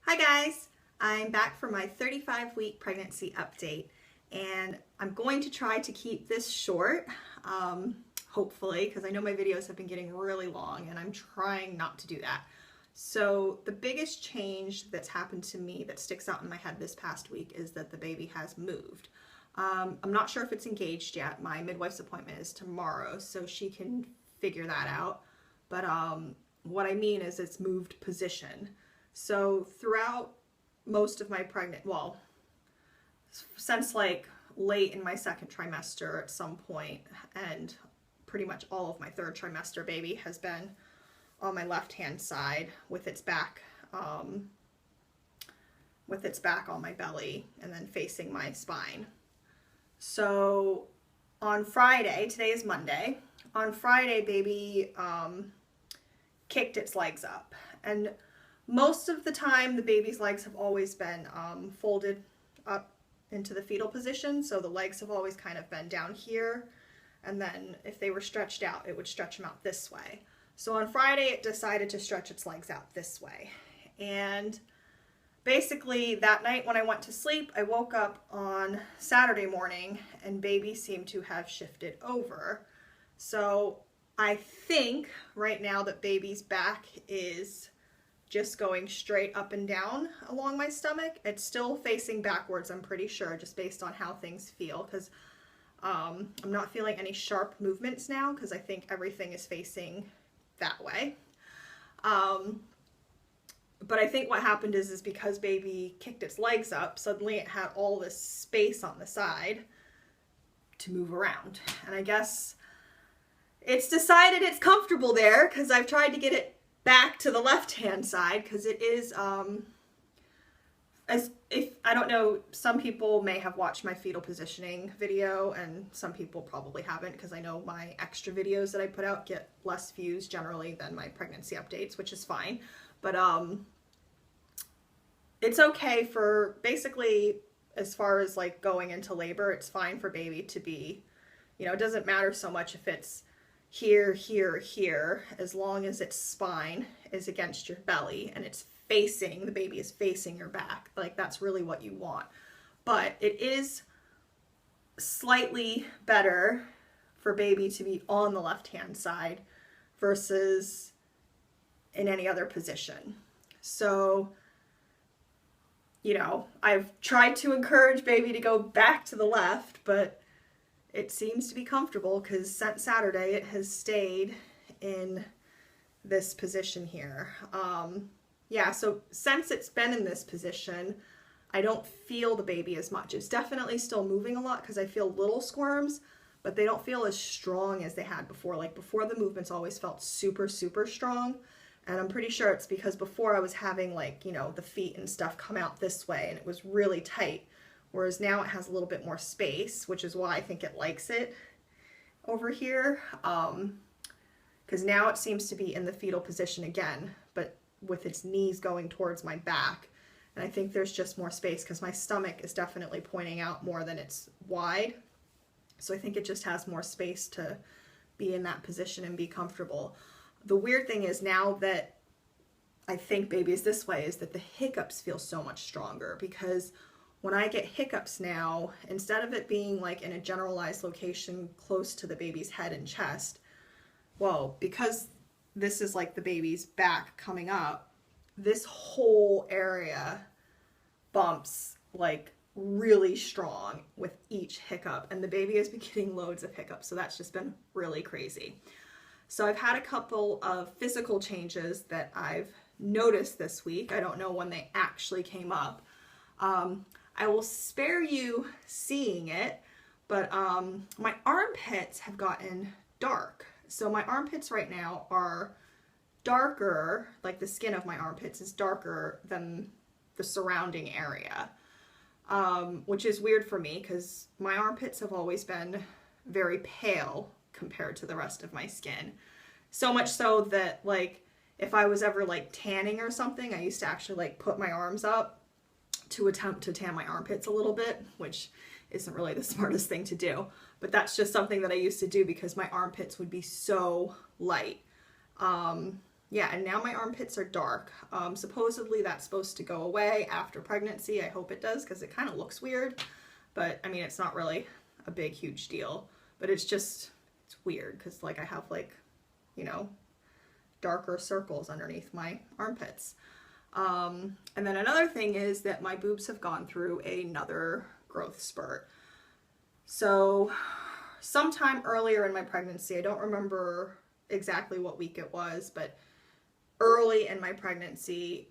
Hi guys, I'm back for my 35-week pregnancy update and I'm going to try to keep this short, hopefully, because I know my videos have been getting really long and I'm trying not to do that. So the biggest change that's happened to me that sticks out in my head this past week is that the baby has moved. I'm not sure if it's engaged yet. My midwife's appointment is tomorrow, so she can figure that out. But what I mean is it's moved position. So throughout most of my well, since like late in my second trimester at some point, and pretty much all of my third trimester, baby has been on my left hand side with its back on my belly and then facing my spine. So on Friday, today is Monday, on Friday baby kicked its legs up, and most of the time the baby's legs have always been folded up into the fetal position, so the legs have always kind of been down here, and then if they were stretched out it would stretch them out this way. So on Friday it decided to stretch its legs out this way, and basically that night when I went to sleep I woke up on Saturday morning and baby seemed to have shifted over. So I think right now that baby's back is just going straight up and down along my stomach. It's still facing backwards, I'm pretty sure, just based on how things feel, because I'm not feeling any sharp movements now because I think everything is facing that way. But I think what happened is because baby kicked its legs up, suddenly it had all this space on the side to move around. And I guess it's decided it's comfortable there because I've tried to get it back to the left-hand side because it is, as if, I don't know, some people may have watched my fetal positioning video and some people probably haven't, because I know my extra videos that I put out get less views generally than my pregnancy updates, which is fine. But it's okay for basically, as far as like going into labor, it's fine for baby to be, it doesn't matter so much if it's here, here, here, as long as its spine is against your belly and it's facing, the baby is facing your back. Like, that's really what you want. But it is slightly better for baby to be on the left-hand side versus in any other position. So, I've tried to encourage baby to go back to the left, but it seems to be comfortable because since Saturday it has stayed in this position here. Yeah, so since it's been in this position, I don't feel the baby as much. It's definitely still moving a lot because I feel little squirms, but they don't feel as strong as they had before. Like before, the movements always felt super, super strong. And I'm pretty sure it's because before I was having like, the feet and stuff come out this way and it was really tight. Whereas now it has a little bit more space, which is why I think it likes it over here. Because now it seems to be in the fetal position again, but with its knees going towards my back. And I think there's just more space because my stomach is definitely pointing out more than it's wide. So I think it just has more space to be in that position and be comfortable. The weird thing is now that I think baby is this way is that the hiccups feel so much stronger, because when I get hiccups now, instead of it being like in a generalized location close to the baby's head and chest, well, because this is like the baby's back coming up, this whole area bumps like really strong with each hiccup, and the baby has been getting loads of hiccups, so that's just been really crazy. So I've had a couple of physical changes that I've noticed this week. I don't know when they actually came up. I will spare you seeing it, but my armpits have gotten dark. So my armpits right now are darker, like the skin of my armpits is darker than the surrounding area, which is weird for me because my armpits have always been very pale compared to the rest of my skin. So much so that like if I was ever like tanning or something, I used to actually like put my arms up to attempt to tan my armpits a little bit, which isn't really the smartest thing to do, but that's just something that I used to do because my armpits would be so light. yeah, and now my armpits are dark. Supposedly that's supposed to go away after pregnancy. I hope it does because it kind of looks weird. But I mean, it's not really a big, huge deal. But it's just, it's weird because like I have like, you know, darker circles underneath my armpits. And then another thing is that my boobs have gone through another growth spurt. So sometime earlier in my pregnancy, I don't remember exactly what week it was, but early in my pregnancy,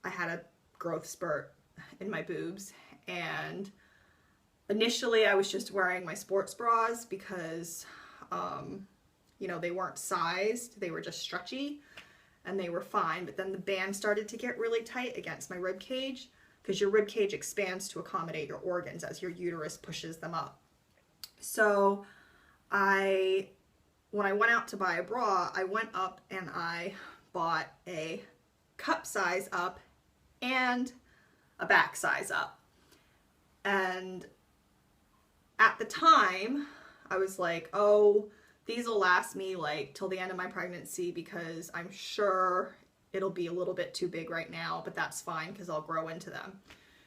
I had a growth spurt in my boobs. And initially I was just wearing my sports bras because, you know, they weren't sized, they were just stretchy and they were fine. But then the band started to get really tight against my rib cage because your rib cage expands to accommodate your organs as your uterus pushes them up. So when I went out to buy a bra, I went up and I bought a cup size up and a back size up. And at the time, I was like, oh, these will last me like till the end of my pregnancy because I'm sure it'll be a little bit too big right now, but that's fine because I'll grow into them.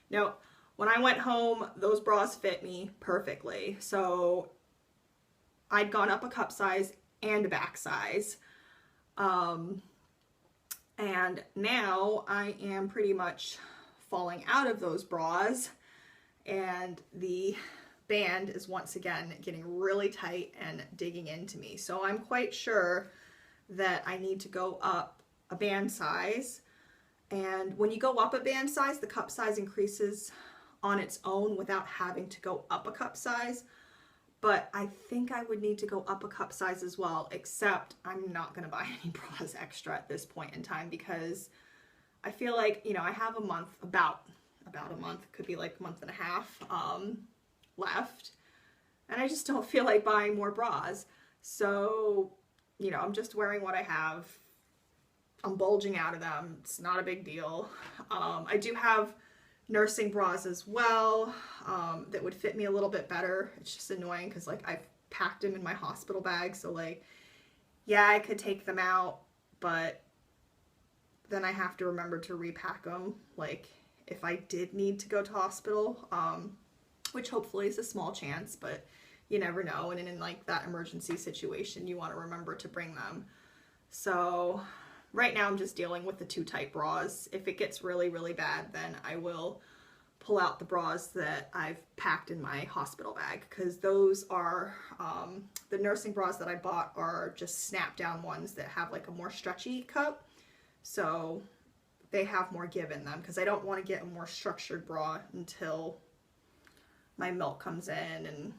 Now, when I went home, those bras fit me perfectly. So I'd gone up a cup size and a back size. And now I am pretty much falling out of those bras and the band is once again getting really tight and digging into me. So I'm quite sure that I need to go up a band size. And when you go up a band size, the cup size increases on its own without having to go up a cup size. But I think I would need to go up a cup size as well, except I'm not going to buy any bras extra at this point in time because I feel like, you know, I have a month, about a month, could be like a month and a half left. And I just don't feel like buying more bras. So, you know, I'm just wearing what I have. I'm bulging out of them. It's not a big deal. I do have nursing bras as well that would fit me a little bit better. It's just annoying because like I've packed them in my hospital bag, so like yeah, I could take them out, but then I have to remember to repack them like if I did need to go to hospital, which hopefully is a small chance, but you never know. And in like that emergency situation, you want to remember to bring them. So right now I'm just dealing with the too tight bras. If it gets really, really bad, then I will pull out the bras that I've packed in my hospital bag because those are, the nursing bras that I bought are just snap down ones that have like a more stretchy cup. So they have more give in them because I don't want to get a more structured bra until my milk comes in and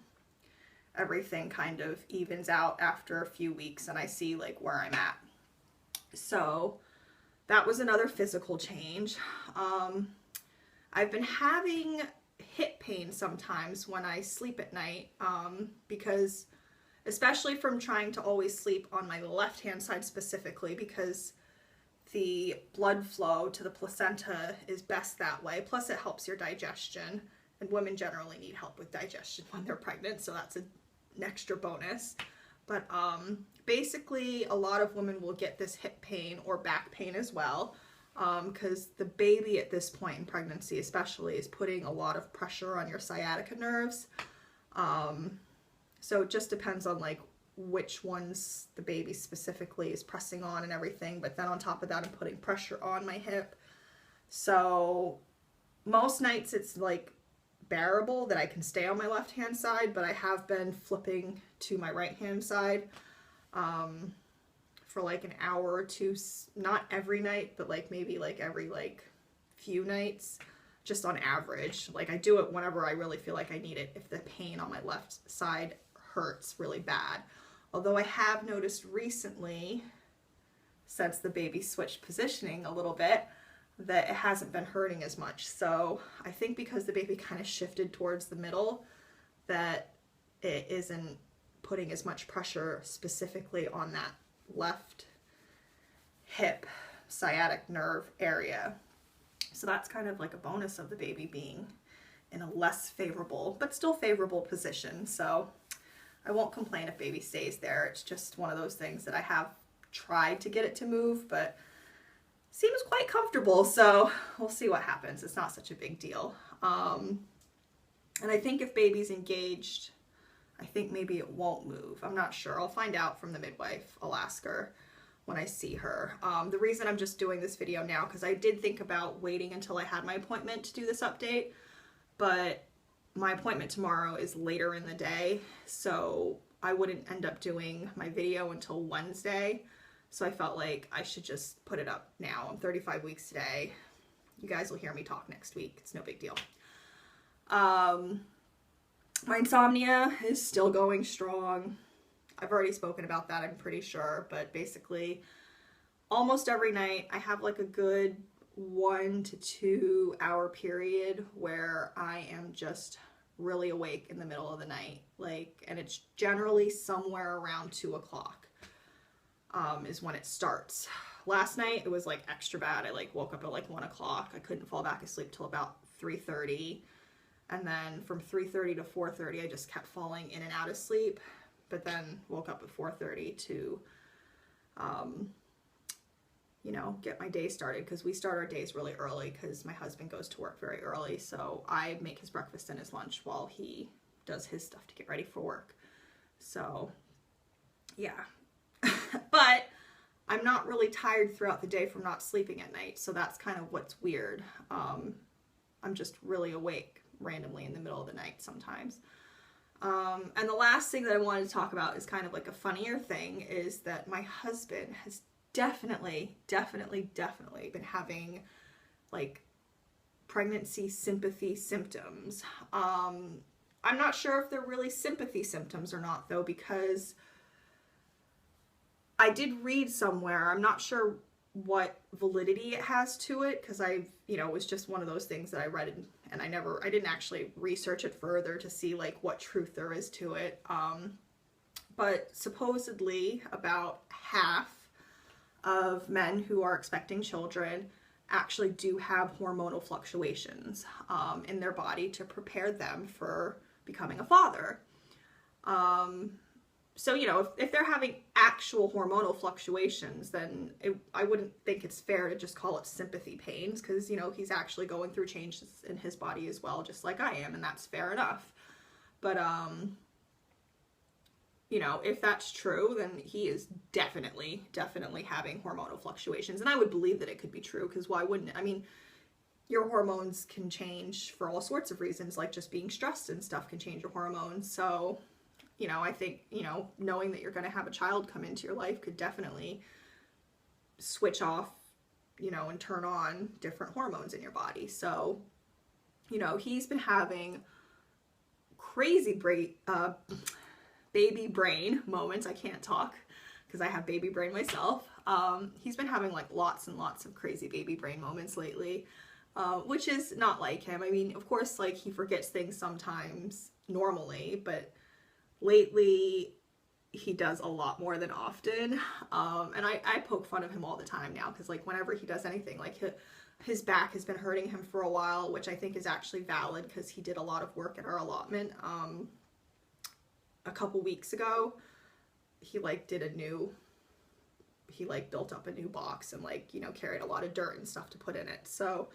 everything kind of evens out after a few weeks and I see like where I'm at. So that was another physical change. I've been having hip pain sometimes when I sleep at night because especially from trying to always sleep on my left hand side specifically because the blood flow to the placenta is best that way. Plus it helps your digestion, and women generally need help with digestion when they're pregnant, so that's an extra bonus. But basically a lot of women will get this hip pain or back pain as well because the baby at this point in pregnancy especially is putting a lot of pressure on your sciatica nerves. So it just depends on like which ones the baby specifically is pressing on and everything, but then on top of that I'm putting pressure on my hip. So most nights it's like bearable that I can stay on my left hand side, but I have been flipping to my right hand side for like an hour or two, not every night, but like maybe like every like few nights, just on average. Like I do it whenever I really feel like I need it, if the pain on my left side hurts really bad. Although I have noticed recently, since the baby switched positioning a little bit, that it hasn't been hurting as much. So I think because the baby kind of shifted towards the middle, that it isn't putting as much pressure specifically on that left hip sciatic nerve area. So that's kind of like a bonus of the baby being in a less favorable, but still favorable position. So I won't complain if baby stays there. It's just one of those things that I have tried to get it to move, but seems quite comfortable, so we'll see what happens. It's not such a big deal. And I think if baby's engaged, I think maybe it won't move. I'm not sure. I'll find out from the midwife. I'll ask her when I see her. The reason I'm just doing this video now, because I did think about waiting until I had my appointment to do this update, but my appointment tomorrow is later in the day, so I wouldn't end up doing my video until Wednesday. So I felt like I should just put it up now. I'm 35 weeks today. You guys will hear me talk next week. It's no big deal. My insomnia is still going strong. I've already spoken about that, I'm pretty sure, but basically almost every night I have like a good 1 to 2 hour period where I am just really awake in the middle of the night, and it's generally somewhere around 2 o'clock is when it starts. Last night it was like extra bad. I like woke up at like 1 o'clock. I couldn't fall back asleep till about 3:30. And then from 3:30 to 4:30, I just kept falling in and out of sleep, but then woke up at 4:30 to, you know, get my day started, because we start our days really early because my husband goes to work very early. So I make his breakfast and his lunch while he does his stuff to get ready for work. So yeah, but I'm not really tired throughout the day from not sleeping at night. So that's kind of what's weird. I'm just really awake randomly in the middle of the night sometimes. And the last thing that I wanted to talk about is kind of like a funnier thing, is that my husband has definitely been having like pregnancy sympathy symptoms. I'm not sure if they're really sympathy symptoms or not though, because I did read somewhere, I'm not sure what validity it has to it, because you know, it was just one of those things that I read and I didn't actually research it further to see like what truth there is to it. But supposedly about half of men who are expecting children actually do have hormonal fluctuations in their body to prepare them for becoming a father. So, you know, if they're having actual hormonal fluctuations, then I wouldn't think it's fair to just call it sympathy pains, because, you know, he's actually going through changes in his body as well, just like I am, and that's fair enough. But, you know, if that's true, then he is definitely having hormonal fluctuations. And I would believe that it could be true, because why wouldn't it? I mean, your hormones can change for all sorts of reasons, like just being stressed and stuff can change your hormones. So, you know, I think, you know, knowing that you're going to have a child come into your life could definitely switch off, you know, and turn on different hormones in your body. So, you know, he's been having crazy baby brain moments. I can't talk because I have baby brain myself. He's been having like lots and lots of crazy baby brain moments lately, which is not like him. I mean, of course, like he forgets things sometimes normally, but lately he does a lot more than often. And I poke fun of him all the time now, because like whenever he does anything, like his back has been hurting him for a while, which I think is actually valid because he did a lot of work at our allotment. A couple weeks ago, he like built up a new box and like, you know, carried a lot of dirt and stuff to put in it. So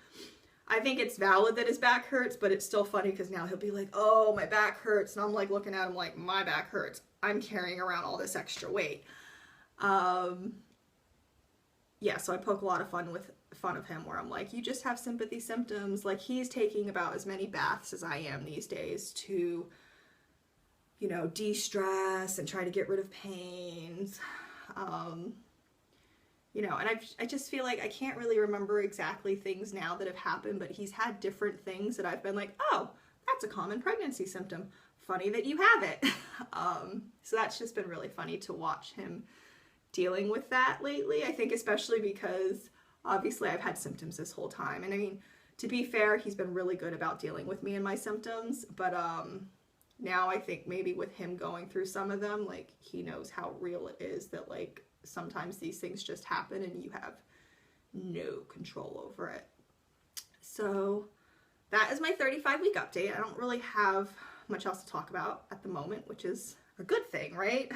I think it's valid that his back hurts, but it's still funny because now he'll be like, oh, my back hurts. And I'm like looking at him like, my back hurts. I'm carrying around all this extra weight. Yeah, so I poke a lot of fun of him where I'm like, you just have sympathy symptoms. Like he's taking about as many baths as I am these days to, you know, de-stress and try to get rid of pains. You know, and I just feel like I can't really remember exactly things now that have happened, but he's had different things that I've been like, oh, that's a common pregnancy symptom. Funny that you have it. So that's just been really funny to watch him dealing with that lately. I think especially because obviously I've had symptoms this whole time. And I mean, to be fair, he's been really good about dealing with me and my symptoms, but now I think maybe with him going through some of them, like he knows how real it is that like sometimes these things just happen and you have no control over it. So that is my 35-week update. I don't really have much else to talk about at the moment, which is a good thing, right?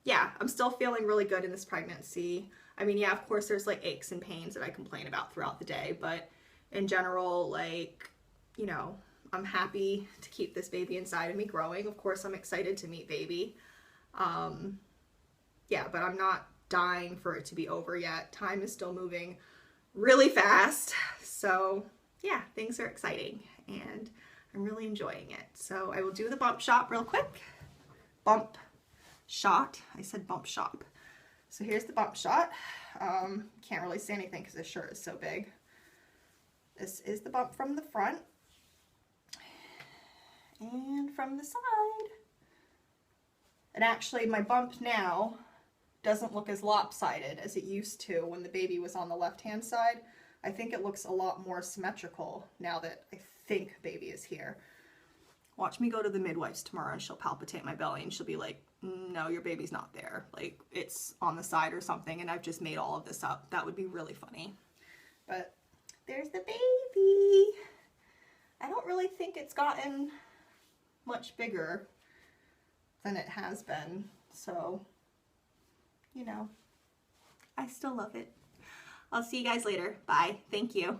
yeah, I'm still feeling really good in this pregnancy. I mean, yeah, of course there's like aches and pains that I complain about throughout the day, but in general, like, you know, I'm happy to keep this baby inside of me growing. Of course, I'm excited to meet baby. Yeah, but I'm not dying for it to be over yet. Time is still moving really fast. So yeah, things are exciting and I'm really enjoying it. So I will do the bump shot real quick. Bump shot. I said bump shop. So here's the bump shot. Can't really see anything because this shirt is so big. This is the bump from the front and from the side. And actually my bump now doesn't look as lopsided as it used to when the baby was on the left-hand side. I think it looks a lot more symmetrical now that I think baby is here. Watch me go to the midwife's tomorrow and she'll palpitate my belly and she'll be like, no, your baby's not there. Like, it's on the side or something and I've just made all of this up. That would be really funny. But there's the baby. I don't really think it's gotten much bigger than it has been. So, you know, I still love it. I'll see you guys later. Bye. Thank you.